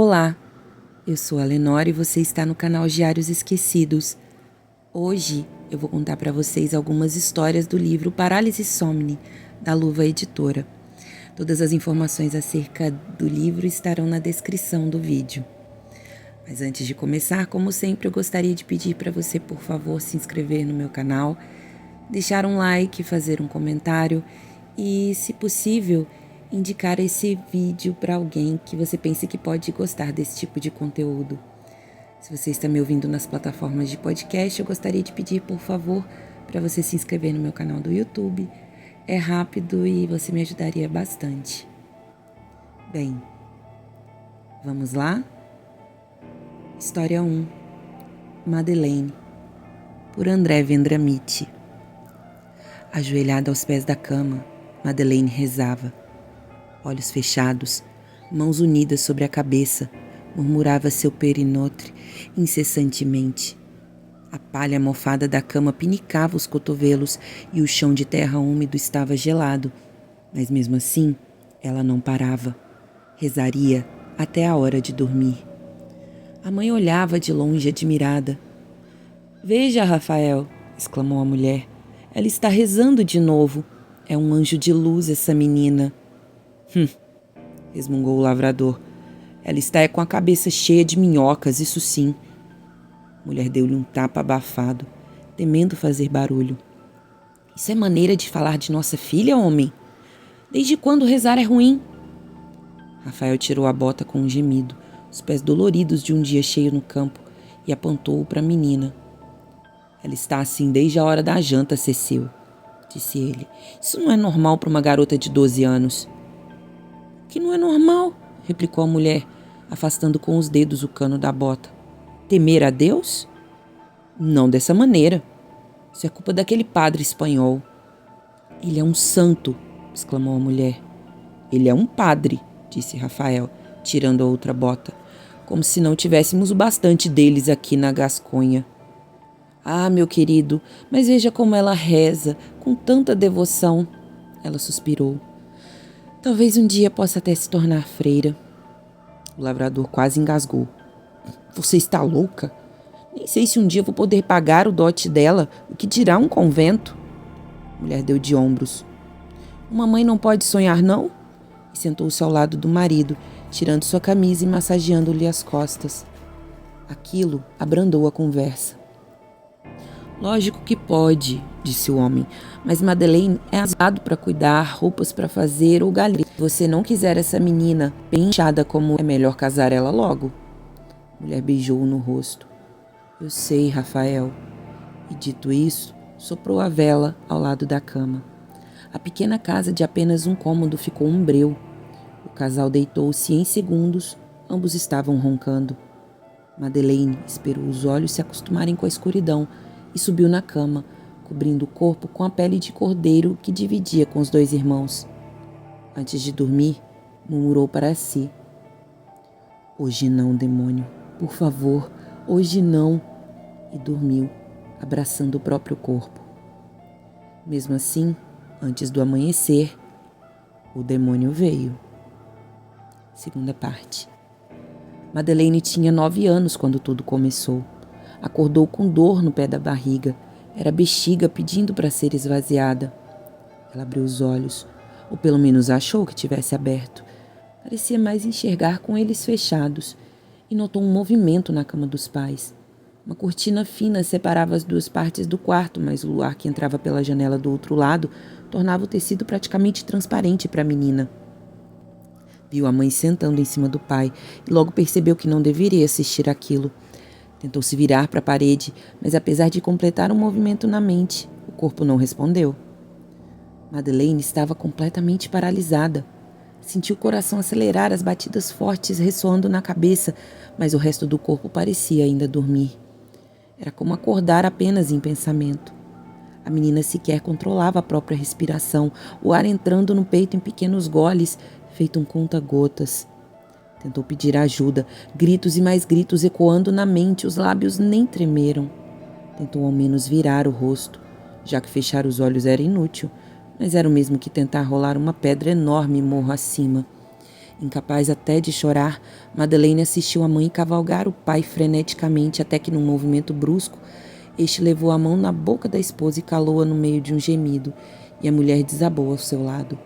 Olá, eu sou a Lenora e você está no canal Diários Esquecidos. Hoje eu vou contar para vocês algumas histórias do livro Parálise Somni, da Luva Editora. Todas as informações acerca do livro estarão na descrição do vídeo. Mas antes de começar, como sempre, eu gostaria de pedir para você, por favor, se inscrever no meu canal, deixar um like, fazer um comentário e, se possível, indicar esse vídeo para alguém que você pense que pode gostar desse tipo de conteúdo. Se você está me ouvindo nas plataformas de podcast, eu gostaria de pedir, por favor, para você se inscrever no meu canal do YouTube. É rápido e você me ajudaria bastante. Bem, vamos lá? História 1. Madeleine, por André Vendramitti. Ajoelhada aos pés da cama, Madeleine rezava. Olhos fechados, mãos unidas sobre a cabeça, murmurava seu perinotre incessantemente. A palha mofada da cama pinicava os cotovelos e o chão de terra úmido estava gelado, mas mesmo assim ela não parava. Rezaria até a hora de dormir. A mãe olhava de longe admirada. "Veja, Rafael", exclamou a mulher. "Ela está rezando de novo. É um anjo de luz essa menina." Resmungou o lavrador. "Ela está com a cabeça cheia de minhocas, isso sim." A mulher deu-lhe um tapa abafado, temendo fazer barulho. "Isso é maneira de falar de nossa filha, homem? Desde quando rezar é ruim?" Rafael tirou a bota com um gemido, os pés doloridos de um dia cheio no campo, e apontou-o para a menina. "Ela está assim desde a hora da janta, Cecil", disse ele. "Isso não é normal para uma garota de 12 anos." "Que não é normal?" replicou a mulher, afastando com os dedos o cano da bota. "Temer a Deus? Não dessa maneira. Isso é culpa daquele padre espanhol." "Ele é um santo", exclamou a mulher. "Ele é um padre", disse Rafael, tirando a outra bota, "como se não tivéssemos o bastante deles aqui na Gasconha." "Ah, meu querido, mas veja como ela reza, com tanta devoção." Ela suspirou. "Talvez um dia possa até se tornar freira." O lavrador quase engasgou. "Você está louca? Nem sei se um dia vou poder pagar o dote dela, o que dirá um convento." A mulher deu de ombros. "Uma mãe não pode sonhar, não?" E sentou-se ao lado do marido, tirando sua camisa e massageando-lhe as costas. Aquilo abrandou a conversa. "Lógico que pode", disse o homem, "mas Madeleine é azado para cuidar, roupas para fazer ou galinha. Se você não quiser essa menina bem inchada como é melhor casar ela logo." A mulher beijou-o no rosto. "Eu sei, Rafael." E dito isso, soprou a vela ao lado da cama. A pequena casa de apenas um cômodo ficou um breu. O casal deitou-se e em segundos, ambos estavam roncando. Madeleine esperou os olhos se acostumarem com a escuridão e subiu na cama, cobrindo o corpo com a pele de cordeiro que dividia com os dois irmãos. Antes de dormir, murmurou para si: "Hoje não, demônio. Por favor, hoje não." E dormiu, abraçando o próprio corpo. Mesmo assim, antes do amanhecer, o demônio veio. Segunda parte. Madeleine tinha 9 anos quando tudo começou. Acordou com dor no pé da barriga. Era a bexiga pedindo para ser esvaziada. Ela abriu os olhos, ou pelo menos achou que tivesse aberto. Parecia mais enxergar com eles fechados, e notou um movimento na cama dos pais. Uma cortina fina separava as duas partes do quarto, mas o luar que entrava pela janela do outro lado tornava o tecido praticamente transparente para a menina. Viu a mãe sentando em cima do pai e logo percebeu que não deveria assistir àquilo. Tentou se virar para a parede, mas apesar de completar um movimento na mente, o corpo não respondeu. Madeleine estava completamente paralisada. Sentiu o coração acelerar, as batidas fortes ressoando na cabeça, mas o resto do corpo parecia ainda dormir. Era como acordar apenas em pensamento. A menina sequer controlava a própria respiração, o ar entrando no peito em pequenos goles, feito um conta-gotas. Tentou pedir ajuda, gritos e mais gritos ecoando na mente, os lábios nem tremeram. Tentou ao menos virar o rosto, já que fechar os olhos era inútil, mas era o mesmo que tentar rolar uma pedra enorme morro acima. Incapaz até de chorar, Madeleine assistiu a mãe cavalgar o pai freneticamente até que, num movimento brusco, este levou a mão na boca da esposa e calou-a no meio de um gemido, e a mulher desabou ao seu lado.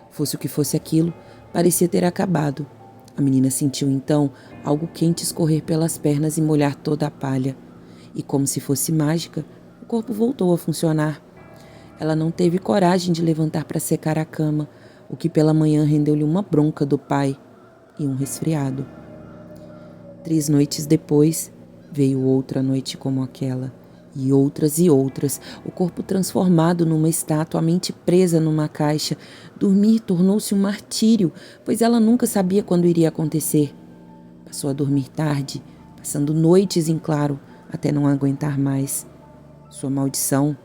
Fosse o que fosse aquilo, parecia ter acabado. A menina sentiu então algo quente escorrer pelas pernas e molhar toda a palha. E como se fosse mágica, o corpo voltou a funcionar. Ela não teve coragem de levantar para secar a cama, o que pela manhã rendeu-lhe uma bronca do pai e um resfriado. 3 noites depois, veio outra noite como aquela, e outras, o corpo transformado numa estátua, a mente presa numa caixa. Dormir tornou-se um martírio, pois ela nunca sabia quando iria acontecer. Passou a dormir tarde, passando noites em claro, até não aguentar mais. Sua maldição,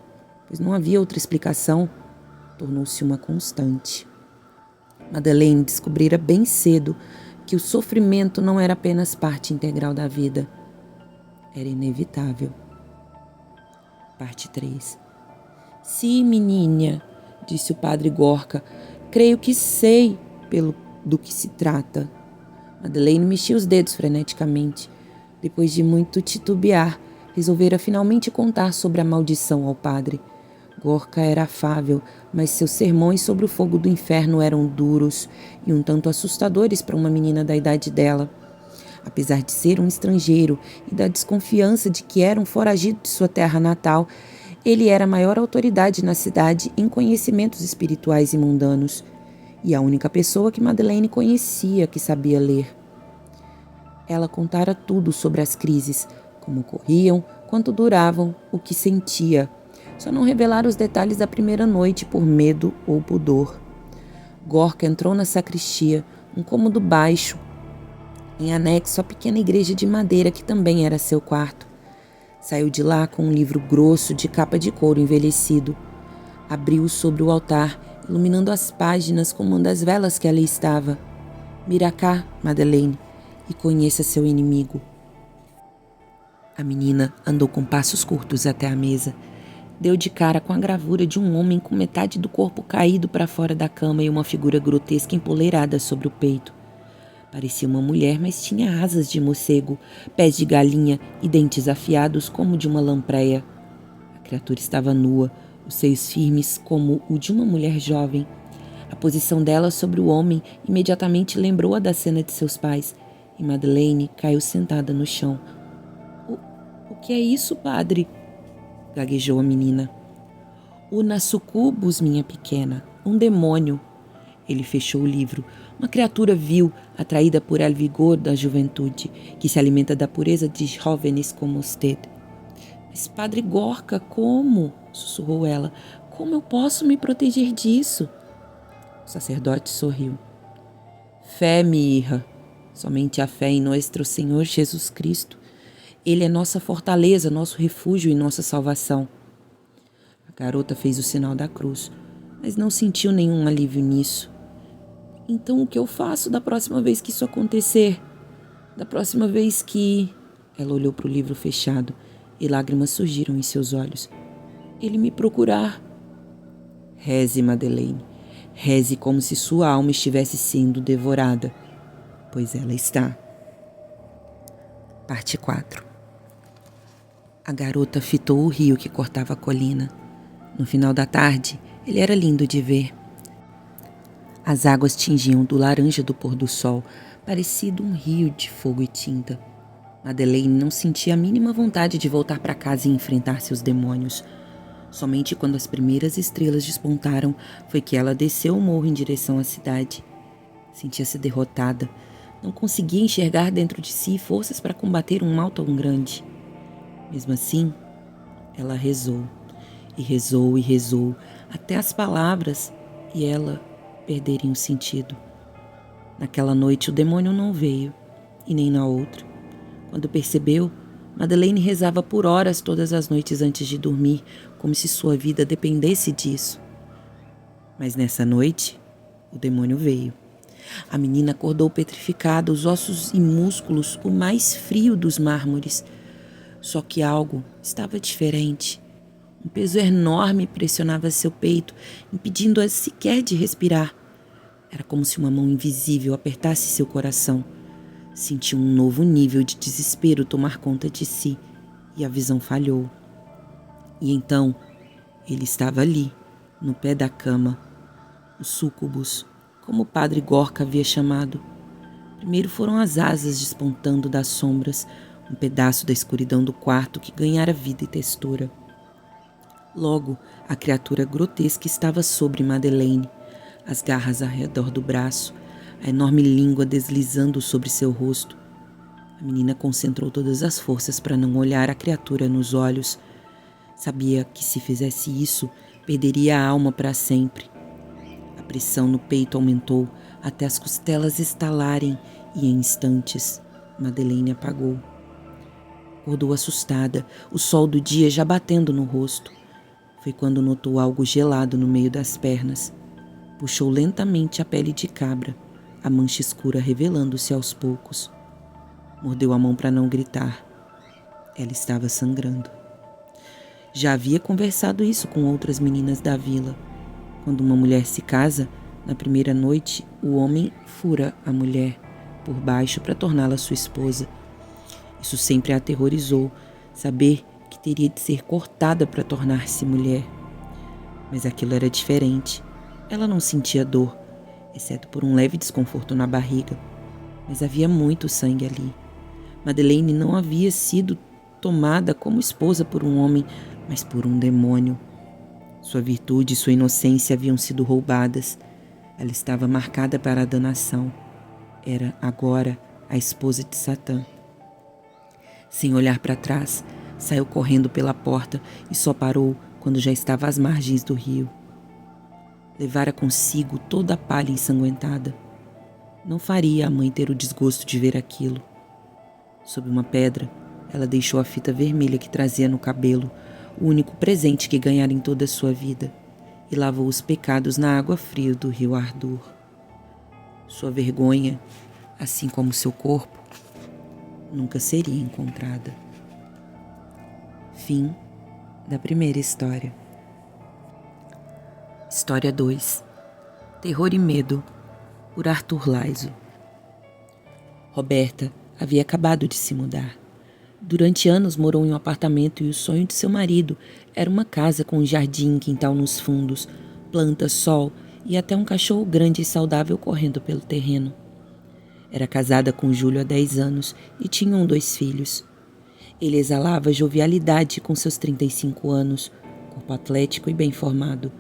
pois não havia outra explicação, tornou-se uma constante. Madeleine descobrira bem cedo que o sofrimento não era apenas parte integral da vida. Era inevitável. Parte 3. Sim, menina, disse o padre Gorka. Creio que sei do que se trata. Madeleine mexia os dedos freneticamente. Depois de muito titubear, resolvera finalmente contar sobre a maldição ao padre. Gorka era afável, mas seus sermões sobre o fogo do inferno eram duros e um tanto assustadores para uma menina da idade dela. Apesar de ser um estrangeiro e da desconfiança de que era um foragido de sua terra natal, ele era a maior autoridade na cidade em conhecimentos espirituais e mundanos, e a única pessoa que Madeleine conhecia que sabia ler. Ela contara tudo sobre as crises, como ocorriam, quanto duravam, o que sentia. Só não revelara os detalhes da primeira noite por medo ou pudor. Gorka entrou na sacristia, um cômodo baixo, em anexo à pequena igreja de madeira que também era seu quarto. Saiu de lá com um livro grosso de capa de couro envelhecido. Abriu-o sobre o altar, iluminando as páginas com uma das velas que ali estava. Mira cá, Madeleine, e conheça seu inimigo. A menina andou com passos curtos até a mesa. Deu de cara com a gravura de um homem com metade do corpo caído para fora da cama e uma figura grotesca empoleirada sobre o peito. Parecia uma mulher, mas tinha asas de morcego, pés de galinha e dentes afiados como de uma lampreia. A criatura estava nua, os seios firmes como o de uma mulher jovem. A posição dela sobre o homem imediatamente lembrou a da cena de seus pais, e Madeleine caiu sentada no chão. O que é isso, padre? Gaguejou a menina. Una sucubus, minha pequena, um demônio. Ele fechou o livro. Uma criatura vil, atraída por el vigor da juventude, que se alimenta da pureza de jóvenes como usted. Mas, padre Gorka, como? Sussurrou ela. Como eu posso me proteger disso? O sacerdote sorriu. Fé, minha hija. Somente a fé em nosso Senhor Jesus Cristo. Ele é nossa fortaleza, nosso refúgio e nossa salvação. A garota fez o sinal da cruz, mas não sentiu nenhum alívio nisso. Então o que eu faço da próxima vez que isso acontecer? Da próxima vez que... Ela olhou para o livro fechado e lágrimas surgiram em seus olhos. Ele me procurar. Reze, Madeleine. Reze como se sua alma estivesse sendo devorada, pois ela está. Parte 4. A garota fitou o rio que cortava a colina. No final da tarde, ele era lindo de ver. As águas tingiam do laranja do pôr do sol, parecido um rio de fogo e tinta. Madeleine não sentia a mínima vontade de voltar para casa e enfrentar seus demônios. Somente quando as primeiras estrelas despontaram foi que ela desceu o morro em direção à cidade. Sentia-se derrotada. Não conseguia enxergar dentro de si forças para combater um mal tão grande. Mesmo assim, ela rezou, e rezou e rezou, até as palavras e ela perderem o sentido. Naquela noite o demônio não veio, e nem na outra. Quando percebeu, Madeleine rezava por horas todas as noites antes de dormir, como se sua vida dependesse disso. Mas nessa noite, o demônio veio. A menina acordou petrificada, os ossos e músculos o mais frio dos mármores. Só que algo estava diferente. Um peso enorme pressionava seu peito, impedindo-a sequer de respirar. Era como se uma mão invisível apertasse seu coração. Sentiu um novo nível de desespero tomar conta de si e a visão falhou. E então, ele estava ali, no pé da cama, o súcubus, como o padre Gorka havia chamado. Primeiro foram as asas despontando das sombras, um pedaço da escuridão do quarto que ganhara vida e textura. Logo, a criatura grotesca estava sobre Madeleine, as garras ao redor do braço, a enorme língua deslizando sobre seu rosto. A menina concentrou todas as forças para não olhar a criatura nos olhos. Sabia que se fizesse isso, perderia a alma para sempre. A pressão no peito aumentou até as costelas estalarem e, em instantes, Madeleine apagou. Acordou assustada, o sol do dia já batendo no rosto. Foi quando notou algo gelado no meio das pernas. Puxou lentamente a pele de cabra, a mancha escura revelando-se aos poucos. Mordeu a mão para não gritar. Ela estava sangrando. Já havia conversado isso com outras meninas da vila. Quando uma mulher se casa, na primeira noite, o homem fura a mulher por baixo para torná-la sua esposa. Isso sempre a aterrorizou, saber que teria de ser cortada para tornar-se mulher. Mas aquilo era diferente. Ela não sentia dor, exceto por um leve desconforto na barriga. Mas havia muito sangue ali. Madeleine não havia sido tomada como esposa por um homem, mas por um demônio. Sua virtude e sua inocência haviam sido roubadas. Ela estava marcada para a danação. Era, agora, a esposa de Satã. Sem olhar para trás, saiu correndo pela porta e só parou quando já estava às margens do rio. Levara consigo toda a palha ensanguentada. Não faria a mãe ter o desgosto de ver aquilo. Sob uma pedra, ela deixou a fita vermelha que trazia no cabelo, o único presente que ganhara em toda a sua vida, e lavou os pecados na água fria do rio Ardur. Sua vergonha, assim como seu corpo, nunca seria encontrada. Fim da primeira história. História 2. Terror e Medo, por Arthur Laiso. Roberta havia acabado de se mudar. Durante anos morou em um apartamento e o sonho de seu marido era uma casa com um jardim, quintal nos fundos, plantas, sol e até um cachorro grande e saudável correndo pelo terreno. Era casada com Júlio há 10 anos e tinham 2 filhos. Ele exalava jovialidade com seus 35 anos, corpo atlético e bem formado,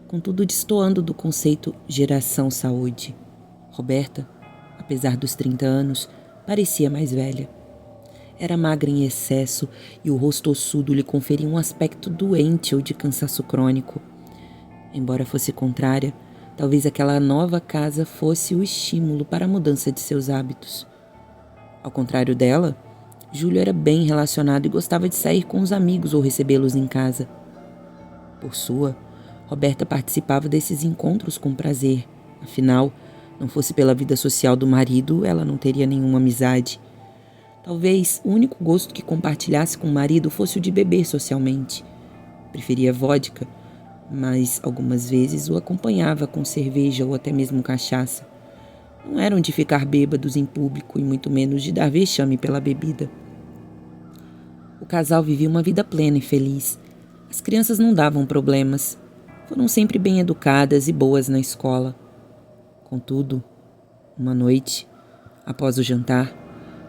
contudo destoando do conceito geração saúde. Roberta, apesar dos 30 anos, parecia mais velha. Era magra em excesso e o rosto ossudo lhe conferia um aspecto doente ou de cansaço crônico. Embora fosse contrária, talvez aquela nova casa fosse o estímulo para a mudança de seus hábitos. Ao contrário dela, Júlio era bem relacionado e gostava de sair com os amigos ou recebê-los em casa. Por sua, Roberta participava desses encontros com prazer. Afinal, não fosse pela vida social do marido, ela não teria nenhuma amizade. Talvez o único gosto que compartilhasse com o marido fosse o de beber socialmente. Preferia vodka, mas algumas vezes o acompanhava com cerveja ou até mesmo cachaça. Não eram de ficar bêbados em público e muito menos de dar vexame pela bebida. O casal vivia uma vida plena e feliz. As crianças não davam problemas. Foram sempre bem educadas e boas na escola. Contudo, uma noite, após o jantar,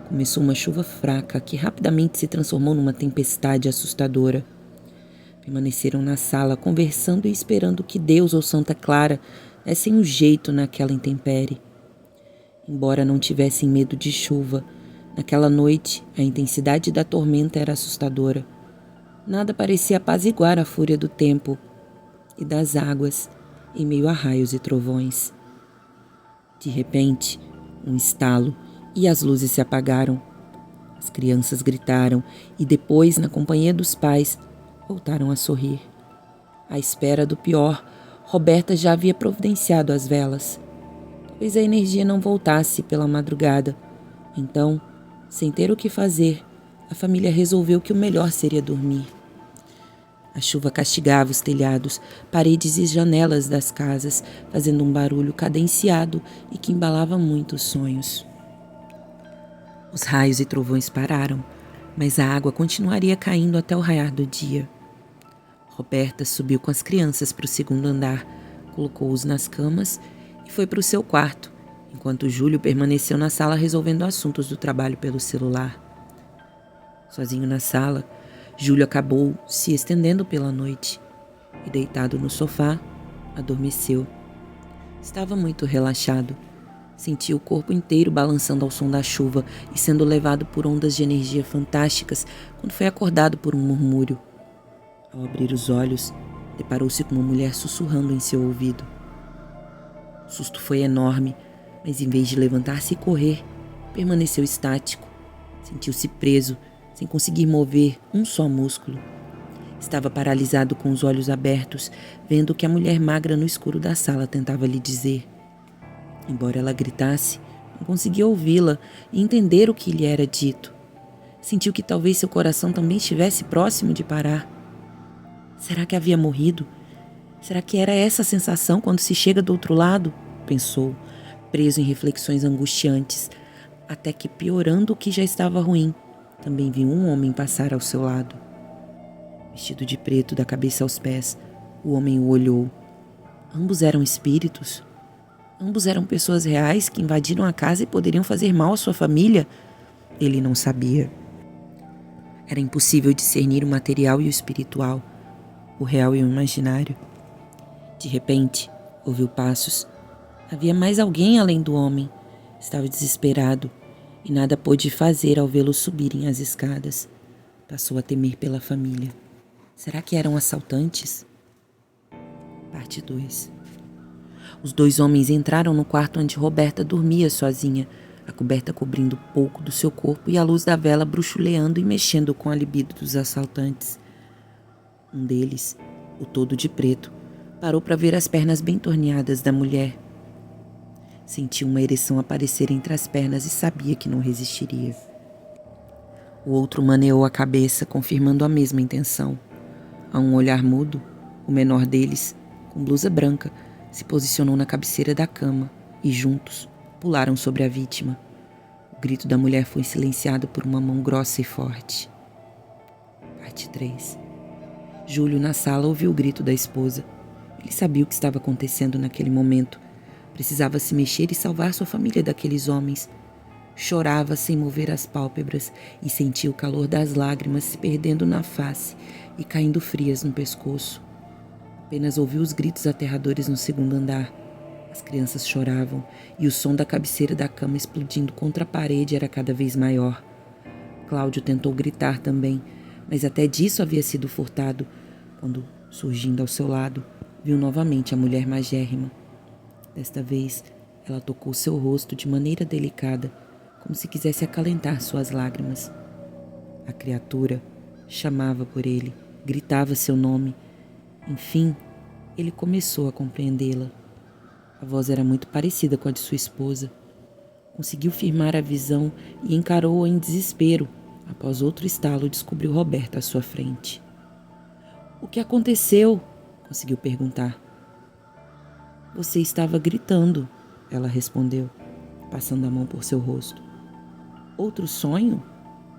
começou uma chuva fraca que rapidamente se transformou numa tempestade assustadora. Permaneceram na sala conversando e esperando que Deus ou Santa Clara dessem um jeito naquela intempérie. Embora não tivessem medo de chuva, naquela noite a intensidade da tormenta era assustadora. Nada parecia apaziguar a fúria do tempo e das águas em meio a raios e trovões. De repente, um estalo e as luzes se apagaram. As crianças gritaram e depois, na companhia dos pais, voltaram a sorrir. À espera do pior, Roberta já havia providenciado as velas. Talvez a energia não voltasse pela madrugada. Então, sem ter o que fazer, a família resolveu que o melhor seria dormir. A chuva castigava os telhados, paredes e janelas das casas, fazendo um barulho cadenciado e que embalava muito os sonhos. Os raios e trovões pararam, mas a água continuaria caindo até o raiar do dia. Roberta subiu com as crianças para o segundo andar, colocou-os nas camas e foi para o seu quarto, enquanto Júlio permaneceu na sala resolvendo assuntos do trabalho pelo celular. Sozinho na sala, Júlio acabou se estendendo pela noite e, deitado no sofá, adormeceu. Estava muito relaxado. Sentia o corpo inteiro balançando ao som da chuva e sendo levado por ondas de energia fantásticas quando foi acordado por um murmúrio. Ao abrir os olhos, deparou-se com uma mulher sussurrando em seu ouvido. O susto foi enorme, mas em vez de levantar-se e correr, permaneceu estático. Sentiu-se preso, sem conseguir mover um só músculo. Estava paralisado com os olhos abertos, vendo o que a mulher magra no escuro da sala tentava lhe dizer. Embora ela gritasse, não conseguia ouvi-la e entender o que lhe era dito. Sentiu que talvez seu coração também estivesse próximo de parar. Será que havia morrido? Será que era essa a sensação quando se chega do outro lado? Pensou, preso em reflexões angustiantes, até que, piorando o que já estava ruim, também viu um homem passar ao seu lado. Vestido de preto da cabeça aos pés, o homem o olhou. Ambos eram espíritos. Ambos eram pessoas reais que invadiram a casa e poderiam fazer mal à sua família. Ele não sabia. Era impossível discernir o material e o espiritual, o real e o imaginário. De repente, ouviu passos. Havia mais alguém além do homem. Estava desesperado e nada pôde fazer ao vê-los subirem as escadas. Passou a temer pela família. Será que eram assaltantes? Parte 2. Os dois homens entraram no quarto onde Roberta dormia sozinha, a coberta cobrindo pouco do seu corpo e a luz da vela bruxuleando e mexendo com a libido dos assaltantes. Um deles, o todo de preto, parou para ver as pernas bem torneadas da mulher. Sentiu uma ereção aparecer entre as pernas e sabia que não resistiria. O outro maneou a cabeça, confirmando a mesma intenção. A um olhar mudo, o menor deles, com blusa branca, se posicionou na cabeceira da cama e, juntos, pularam sobre a vítima. O grito da mulher foi silenciado por uma mão grossa e forte. Parte 3. Júlio, na sala, ouviu o grito da esposa. Ele sabia o que estava acontecendo naquele momento. Precisava se mexer e salvar sua família daqueles homens. Chorava sem mover as pálpebras e sentia o calor das lágrimas se perdendo na face e caindo frias no pescoço. Apenas ouviu os gritos aterradores no segundo andar. As crianças choravam e o som da cabeceira da cama explodindo contra a parede era cada vez maior. Cláudio tentou gritar também, mas até disso havia sido furtado, quando, surgindo ao seu lado, viu novamente a mulher magérrima. Desta vez, ela tocou seu rosto de maneira delicada, como se quisesse acalentar suas lágrimas. A criatura chamava por ele, gritava seu nome. Enfim, ele começou a compreendê-la. A voz era muito parecida com a de sua esposa. Conseguiu firmar a visão e encarou-a em desespero. Após outro estalo, descobriu Roberta à sua frente. "O que aconteceu?" conseguiu perguntar. "Você estava gritando", ela respondeu, passando a mão por seu rosto. "Outro sonho?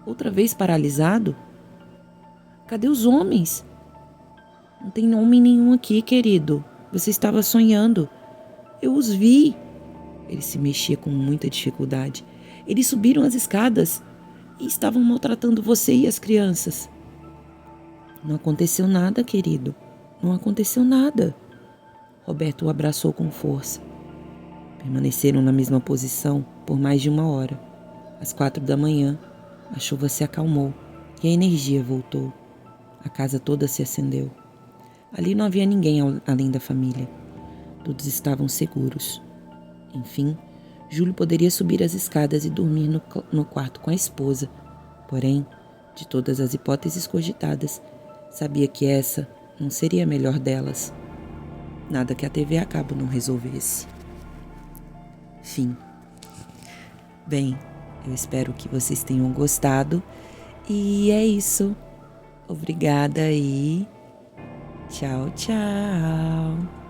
Outra vez paralisado? Cadê os homens?" "Não tem homem nenhum aqui, querido. Você estava sonhando. Eu os vi." Ele se mexia com muita dificuldade. "Eles subiram as escadas e estavam maltratando você e as crianças." "Não aconteceu nada, querido. Não aconteceu nada." Roberto o abraçou com força. Permaneceram na mesma posição por mais de 1 hora. Às 4 da manhã, a chuva se acalmou e a energia voltou. A casa toda se acendeu. Ali não havia ninguém além da família. Todos estavam seguros. Enfim, Júlio poderia subir as escadas e dormir no quarto com a esposa. Porém, de todas as hipóteses cogitadas, sabia que essa não seria a melhor delas. Nada que a TV a cabo não resolvesse. Fim. Bem, eu espero que vocês tenham gostado. E é isso. Obrigada aí. Tchau, tchau.